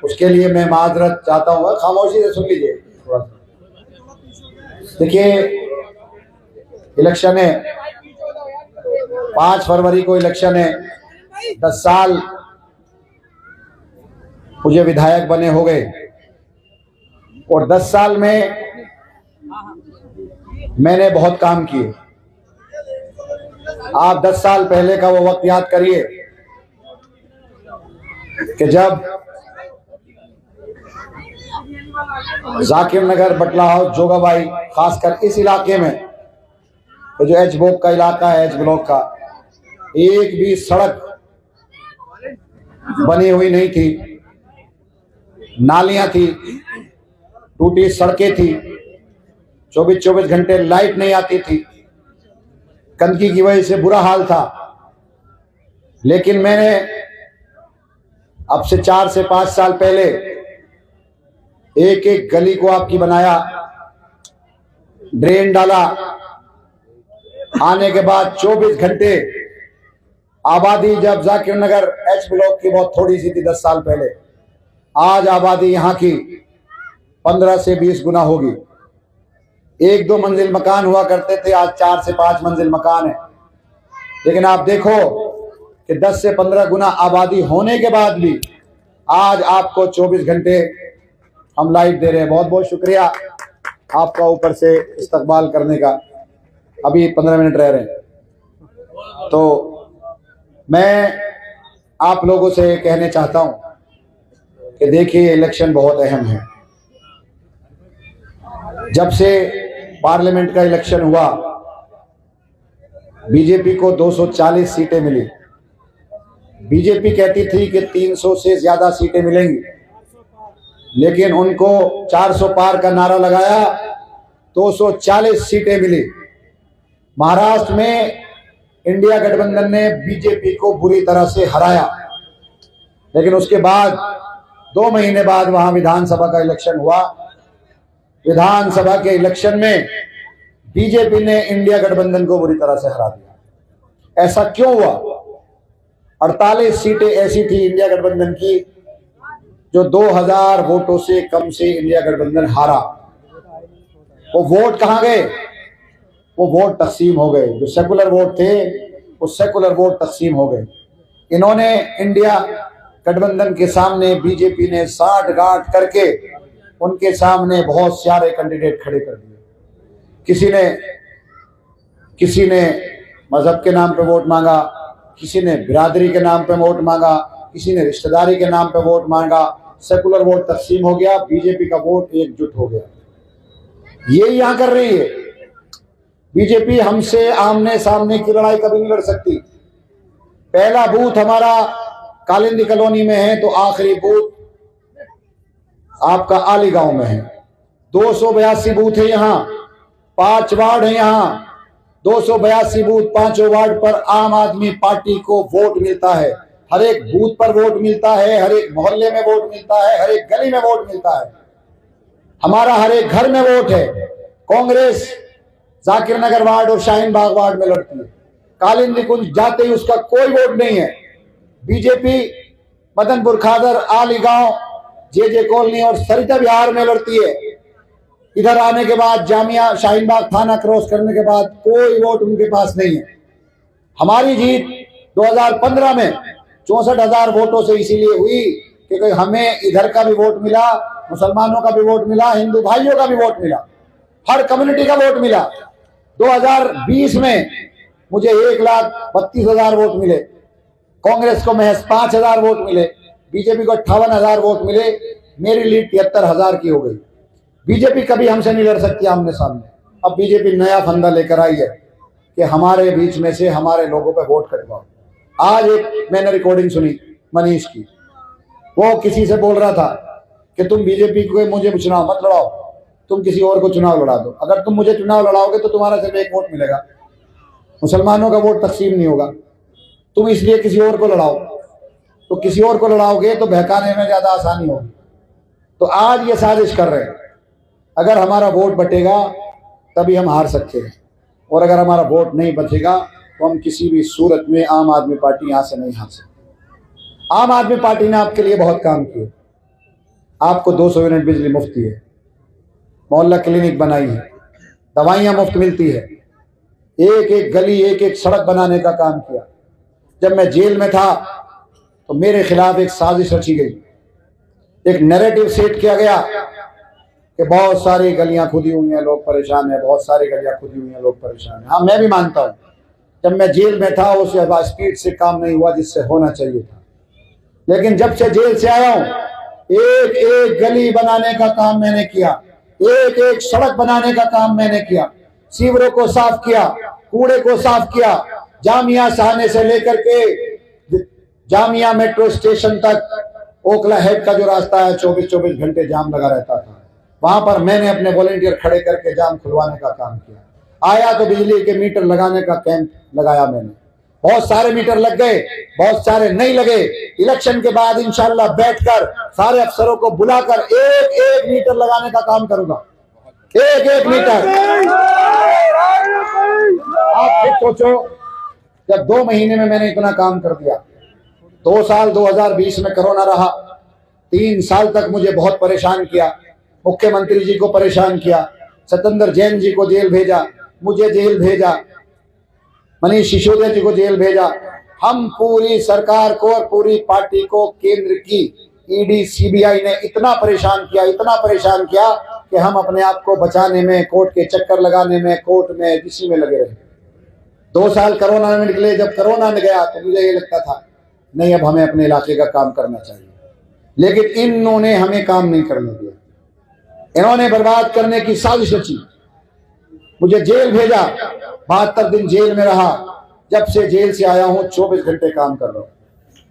उसके लिए मैं माजरत चाहता हूँ। खामोशी से सुन लीजिए थोड़ा सा। देखिए, इलेक्शन है, 5 फरवरी को इलेक्शन है। 10 साल मुझे विधायक बने हो गए और 10 साल में मैंने बहुत काम किए। आप 10 साल पहले का वो वक्त याद करिए कि जब जाकिर नगर, बटला हाउस, जोगाबाई, खासकर इस इलाके में तो जो एच ब्लॉक का इलाका है, एच ब्लॉक का, एक भी सड़क बनी हुई नहीं थी। नालियां थी, टूटी सड़कें थी, 24 घंटे लाइट नहीं आती थी, गंदगी की वजह से बुरा हाल था। लेकिन मैंने अब से 4 से 5 साल पहले एक एक गली को आपकी बनाया, ड्रेन डाला। आने के बाद 24 घंटे आबादी, जब जाकिर नगर एच ब्लॉक की बहुत थोड़ी सी थी 10 साल पहले, आज आबादी यहाँ की 15 से 20 गुना होगी। 1-2 मंजिल मकान हुआ करते थे, आज 4 से 5 मंजिल मकान है। लेकिन आप देखो कि 10 से 15 गुना आबादी होने के बाद भी आज आपको 24 घंटे हम लाइट दे रहे हैं। बहुत बहुत शुक्रिया आपका ऊपर से इस्तकबाल करने का। अभी 15 मिनट रह रहे हैं तो मैं आप लोगों से कहने चाहता हूं कि देखिए, इलेक्शन बहुत अहम है। जब से पार्लियामेंट का इलेक्शन हुआ, बीजेपी को 240 सीटें मिली। बीजेपी कहती थी कि 300 से ज्यादा सीटें मिलेंगी, लेकिन उनको 400 पार का नारा लगाया, 240 सीटें मिली। महाराष्ट्र में इंडिया गठबंधन ने बीजेपी को बुरी तरह से हराया, लेकिन उसके बाद 2 महीने बाद वहां विधानसभा का इलेक्शन हुआ। विधानसभा के इलेक्शन में बीजेपी ने इंडिया गठबंधन को बुरी तरह से हरा दिया। ऐसा क्यों हुआ? 48 सीटें ऐसी थी इंडिया गठबंधन की जो 2000 वोटों से कम से इंडिया गठबंधन हारा। वो वोट कहां गए? वो वोट तकसीम हो गए। जो सेकुलर वोट थे वो सेकुलर वोट तकसीम हो गए। इन्होंने इंडिया गठबंधन के सामने, बीजेपी ने साठ गांठ करके उनके सामने बहुत सारे कैंडिडेट खड़े कर दिए। किसी ने मजहब के नाम पे वोट मांगा, किसी ने बिरादरी के नाम पे वोट मांगा, किसी ने रिश्तेदारी के नाम पे वोट मांगा। सेकुलर वोट तकसीम हो गया, बीजेपी का वोट एकजुट हो गया। ये यहां कर रही है बीजेपी। हमसे आमने सामने की लड़ाई कभी नहीं लड़ सकती। पहला बूथ हमारा कालिंदी कॉलोनी में है तो आखिरी बूथ आपका आली गांव में है। 282 बूथ है यहाँ, 5 वार्ड है यहाँ। 282 बूथ, 5 वार्ड पर आम आदमी पार्टी को वोट मिलता है। हर एक बूथ पर वोट मिलता है, हर एक मोहल्ले में वोट मिलता है, हर एक गली में वोट मिलता है। हमारा हर एक घर में वोट है। कांग्रेस जाकिर नगर वार्ड और शाहीन बाग वार्ड में लड़ती है, कालिंदी कुंज जाते ही उसका कोई वोट नहीं है। बीजेपी मदनपुर खादर, आली गांव, जे कॉलोनी और सरिता विहार में लड़ती है। इधर आने के बाद जामिया शाहीन बाग थाना क्रॉस करने के बाद कोई वोट उनके पास नहीं है। हमारी जीत 2015 में 64,000 वोटों से इसीलिए हुई क्योंकि हमें इधर का भी वोट मिला, मुसलमानों का भी वोट मिला, हिंदू भाइयों का भी वोट मिला, हर कम्युनिटी का वोट मिला। 2020 में मुझे 1,32,000 वोट मिले, कांग्रेस को महज 5,000 वोट मिले, बीजेपी को 58,000 वोट मिले। मेरी लीड 73,000 की हो गई। बीजेपी कभी हमसे नहीं लड़ सकती आमने सामने। अब बीजेपी नया फंदा लेकर आई है कि हमारे बीच में से हमारे लोगों पे वोट कटवाओ। आज एक मैंने रिकॉर्डिंग सुनी मनीष की, वो किसी से बोल रहा था कि तुम बीजेपी को मुझे चुनाव मत लड़ाओ, तुम किसी और को चुनाव लड़ा दो। अगर तुम मुझे चुनाव लड़ाओगे तो तुम्हारा सिर्फ 1 वोट मिलेगा, मुसलमानों का वोट तकसीम नहीं होगा। तुम इसलिए किसी और को लड़ाओ, तो किसी और को लड़ाओगे तो बहकाने में ज्यादा आसानी होगी। तो आज ये साजिश कर रहे हैं। अगर हमारा वोट बटेगा तभी हम हार सकते हैं, और अगर हमारा वोट नहीं बचेगा तो हम किसी भी सूरत में आम आदमी पार्टी यहां से नहीं हार सकते। आम आदमी पार्टी ने आपके लिए बहुत काम किए। आपको 200 यूनिट बिजली मुफ्त है, मोहल्ला क्लिनिक बनाई है, दवाइयाँ मुफ्त मिलती है, एक एक गली एक एक सड़क बनाने का काम किया। जब मैं जेल में था तो मेरे खिलाफ एक साजिश रची गई, एक नैरेटिव सेट किया गया कि बहुत सारी गलियां खुदी हुई हैं, लोग परेशान हैं, बहुत सारी गलियां खुदी हुई हैं, लोग परेशान हैं। हाँ, मैं भी मानता हूँ जब मैं जेल में था उस स्पीड से काम नहीं हुआ जिससे होना चाहिए था, लेकिन जब से जेल से आया हूँ एक एक गली बनाने का काम मैंने किया, एक एक सड़क बनाने का काम मैंने किया, सीवरों को साफ किया, कूड़े को साफ किया, जामिया सहाने से लेकर के जामिया मेट्रो स्टेशन तक ओखला हेड का जो रास्ता है 24-24 घंटे जाम लगा रहता था, वहां पर मैंने अपने वॉलेंटियर खड़े करके जाम खुलवाने का काम किया। आया तो बिजली के मीटर लगाने का कैंप लगाया मैंने, बहुत सारे मीटर लग गए, बहुत सारे नहीं लगे। इलेक्शन के बाद इंशाल्लाह बैठकर सारे अफसरों को बुलाकर एक एक मीटर लगाने का काम करूंगा, एक एक मीटर। आप खुद सोचो, जब 2 महीने में मैंने इतना काम कर दिया। 2 साल 2020 में कोरोना रहा, 3 साल तक मुझे बहुत परेशान किया, मुख्यमंत्री जी को परेशान किया, सत्येंद्र जैन जी को जेल भेजा, मुझे जेल भेजा, मनीष सिसोदिया जी को जेल भेजा। हम पूरी सरकार को और पूरी पार्टी को केंद्र की ईडी सीबीआई ने इतना परेशान किया कि हम अपने आप को बचाने में, कोर्ट के चक्कर लगाने में, कोर्ट में इसी में लगे रहे। 2 साल कोरोना में निकले। जब कोरोना में गया तो मुझे ये लगता था नहीं, अब हमें अपने इलाके का काम करना चाहिए, लेकिन इन्होंने हमें काम नहीं करने दिया। इन्होंने बर्बाद करने की साजिश रची, मुझे जेल भेजा, 72 दिन जेल में रहा। जब से जेल से आया हूं 24 घंटे काम कर रहा हूं,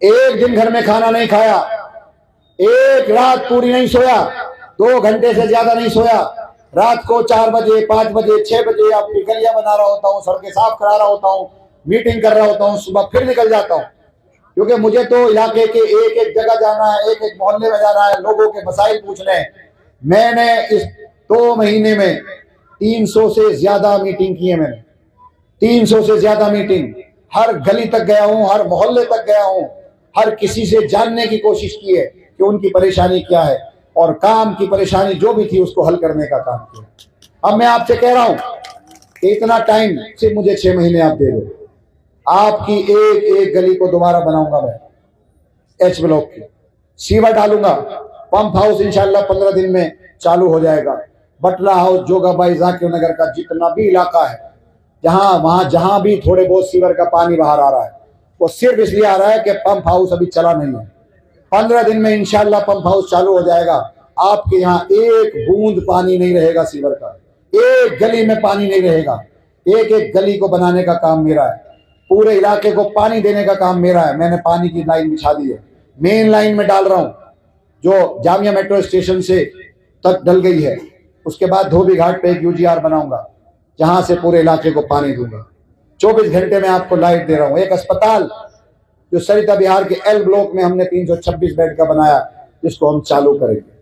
एक दिन घर में खाना नहीं खाया, एक रात पूरी नहीं सोया, 2 घंटे से ज्यादा नहीं सोया। रात को 4 बजे, 5 बजे, 6 बजे अपनी गलियां बना रहा होता हूँ, सड़कें साफ करा रहा होता हूँ, मीटिंग कर रहा होता हूँ, सुबह फिर निकल जाता हूँ, क्योंकि मुझे तो इलाके के एक एक जगह जाना है, एक एक मोहल्ले में जाना है, लोगों के मसाइल पूछने। मैंने इस 2 महीने में 300 से ज्यादा मीटिंग की है, मैंने 300 से ज्यादा मीटिंग, हर गली तक गया हूं, हर मोहल्ले तक गया हूं, हर किसी से जानने की कोशिश की है कि उनकी परेशानी क्या है, और काम की परेशानी जो भी थी उसको हल करने का काम किया। अब मैं आपसे कह रहा हूं कि इतना टाइम सिर्फ मुझे 6 महीने आप दे दो, आपकी एक एक गली को दोबारा बनाऊंगा मैं, एच ब्लॉक की सीवर डालूंगा, पंप हाउस इंशाल्लाह 15 दिन में चालू हो जाएगा। बटला हाउस, जोगाबाई, जाकिर नगर का जितना भी इलाका है, जहां भी थोड़े बहुत सीवर का पानी बाहर आ रहा है, वो सिर्फ इसलिए आ रहा है कि पंप हाउस अभी चला नहीं है। 15 दिन में इंशाल्लाह पंप हाउस चालू हो जाएगा। आपके यहाँ एक बूंद पानी नहीं रहेगा सीवर का, एक गली में पानी नहीं रहेगा। एक एक गली को बनाने का काम मेरा है, पूरे इलाके को पानी देने का काम मेरा है। मैंने पानी की लाइन बिछा दी है, मेन लाइन में डाल रहा हूँ जो जामिया मेट्रो स्टेशन से तक डल गई है। उसके बाद धोबी घाट पे एक यूजीआर बनाऊंगा जहां से पूरे इलाके को पानी दूंगा। 24 घंटे में आपको लाइट दे रहा हूं। एक अस्पताल जो सरिता बिहार के एल ब्लॉक में हमने 326 बेड का बनाया, जिसको हम चालू करेंगे।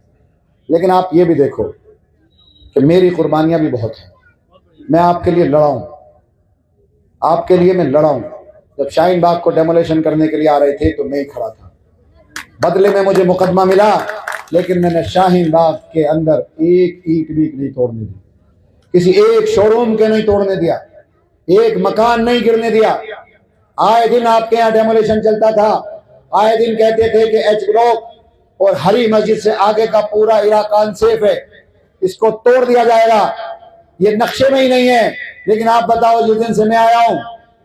लेकिन आप ये भी देखो कि मेरी कुर्बानियां भी बहुत हैं। मैं आपके लिए लड़ा हूं, आपके लिए मैं लड़ा हूं। जब शाहीन बाग को डेमोलेशन करने के लिए आ रहे थे तो मैं ही खड़ा था, बदले में मुझे मुकदमा मिला, लेकिन मैंने शाहीन बाग के अंदर एक ईंट भी नहीं तोड़ने दी, किसी एक शोरूम के नहीं तोड़ने दिया, एक मकान नहीं गिरने दिया। आए दिन आपके यहाँ डेमोलेशन चलता था, आए दिन कहते थे कि एच ब्लॉक और हरी मस्जिद से आगे का पूरा इलाका अनसेफ है, इसको तोड़ दिया जाएगा। ये नक्शे में ही नहीं है। लेकिन आप बताओ, जिस दिन से मैं आया हूं,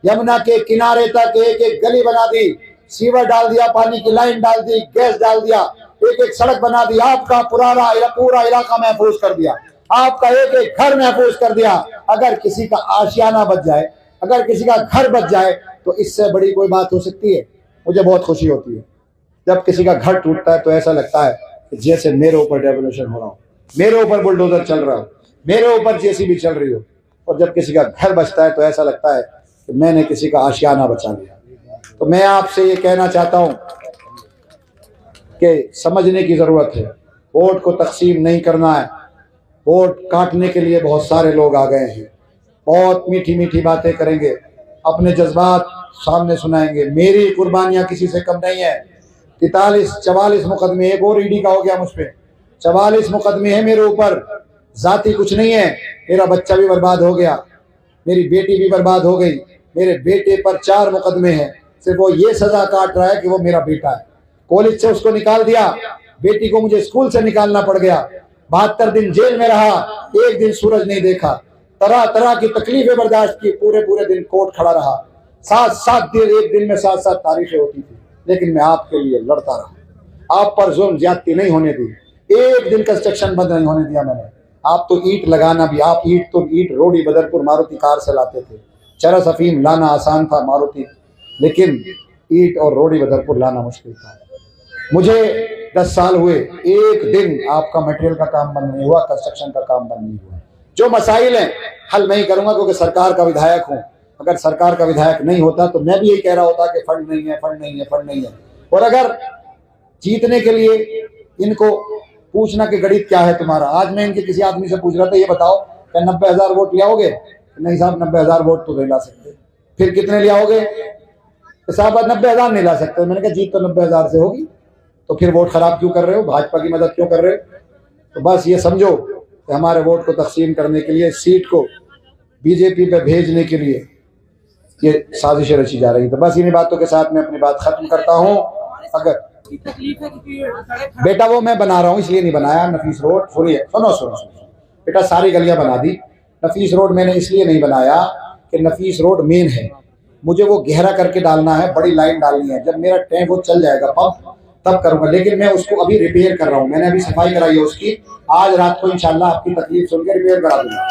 यमुना के किनारे तक एक एक गली बना दी, सीवर डाल दिया, पानी की लाइन डाल दी, गैस डाल दिया, एक एक सड़क बना दी, आपका पूरा इलाका महफूज कर दिया, आपका एक एक घर महफूज कर दिया। अगर किसी का आशियाना बच जाए, अगर किसी का घर बच जाए, तो इससे बड़ी कोई बात हो सकती है? मुझे बहुत खुशी होती है जब किसी का घर टूटता है, तो ऐसा लगता है कि जैसे मेरे ऊपर डेवोल्यूशन हो रहा हो, मेरे ऊपर बुलडोजर चल रहा हो, मेरे ऊपर जेसीबी चल रही हो। और जब किसी का घर बचता है तो ऐसा लगता है कि मैंने किसी का आशियाना बचा लिया। तो मैं आपसे ये कहना चाहता हूं कि समझने की जरूरत है, वोट को तकसीम नहीं करना है। वोट काटने के लिए बहुत सारे लोग आ गए हैं, बहुत मीठी मीठी बातें करेंगे, अपने जज्बात सामने सुनाएंगे। मेरी कुर्बानियां किसी से कम नहीं है। 43-44 मुकदमे, एक और ईडी का हो गया मुझ पे, 44 मुकदमे हैं मेरे ऊपर, जाति कुछ नहीं है। मेरा बच्चा भी बर्बाद हो गया, मेरी बेटी भी बर्बाद हो गई। मेरे बेटे पर 4 मुकदमे हैं, सिर्फ वो ये सजा काट रहा है कि वो मेरा बेटा है। कॉलेज से उसको निकाल दिया, बेटी को मुझे स्कूल से निकालना पड़ गया। 72 दिन जेल में रहा, एक दिन सूरज नहीं देखा, तरह तरह की तकलीफें बर्दाश्त की, पूरे पूरे दिन कोर्ट खड़ा रहा। 7-7 दिन, एक दिन में 7-7 तारीखें होती थी, लेकिन मैं आपके लिए लड़ता रहा। आप पर जुल्म ज्यादती नहीं होने दी, एक दिन कंस्ट्रक्शन बंद नहीं होने दिया मैंने। आप तो ईंट लगाना भी, आप ईंट रोडी बदरपुर मारुति कार से लाते थे। चरस अफीम लाना आसान था मारुति, लेकिन ईंट और रोडी बदरपुर लाना मुश्किल था। मुझे 10 साल हुए, एक दिन आपका मटेरियल का काम बंद नहीं हुआ, कंस्ट्रक्शन का काम बंद नहीं हुआ। जो मसाइल हैं हल मैं ही करूंगा, क्योंकि सरकार का विधायक हूं। अगर सरकार का विधायक नहीं होता तो मैं भी यही कह रहा होता कि फंड नहीं है, फंड नहीं है, फंड नहीं है। और अगर जीतने के लिए इनको पूछना कि गणित क्या है तुम्हारा, आज मैं इनके किसी आदमी से पूछ रहा था, ये बताओ क्या 90,000 वोट ले आओगे? नहीं साहब, 90,000 वोट तो नहीं ला सकते। फिर कितने ले आओगे? साहब 90,000 नहीं ला सकते। मैंने कहा जीत तो 90,000 से होगी, तो फिर वोट खराब क्यों कर रहे हो, भाजपा की मदद क्यों कर रहे हो? तो बस ये समझो कि हमारे वोट को तकसीम करने के लिए, सीट को बीजेपी पे भेजने के लिए ये साजिशें रची जा रही। तो बस इन्हीं बातों के साथ मैं अपनी बात खत्म करता हूँ। अगर बेटा वो मैं बना रहा हूँ, इसलिए नहीं बनाया नफीस रोड, सुनिए, सुनो बेटा, सारी गलियां बना दी। नफीस रोड मैंने इसलिए नहीं बनाया कि नफीस रोड मेन है, मुझे वो गहरा करके डालना है, बड़ी लाइन डालनी है। जब मेरा टैंक वो चल जाएगा पंप तब करूंगा, लेकिन मैं उसको अभी रिपेयर कर रहा हूँ। मैंने अभी सफाई कराई है उसकी, आज रात को इंशाल्लाह आपकी तकलीफ सुनकर रिपेयर करा दूंगा।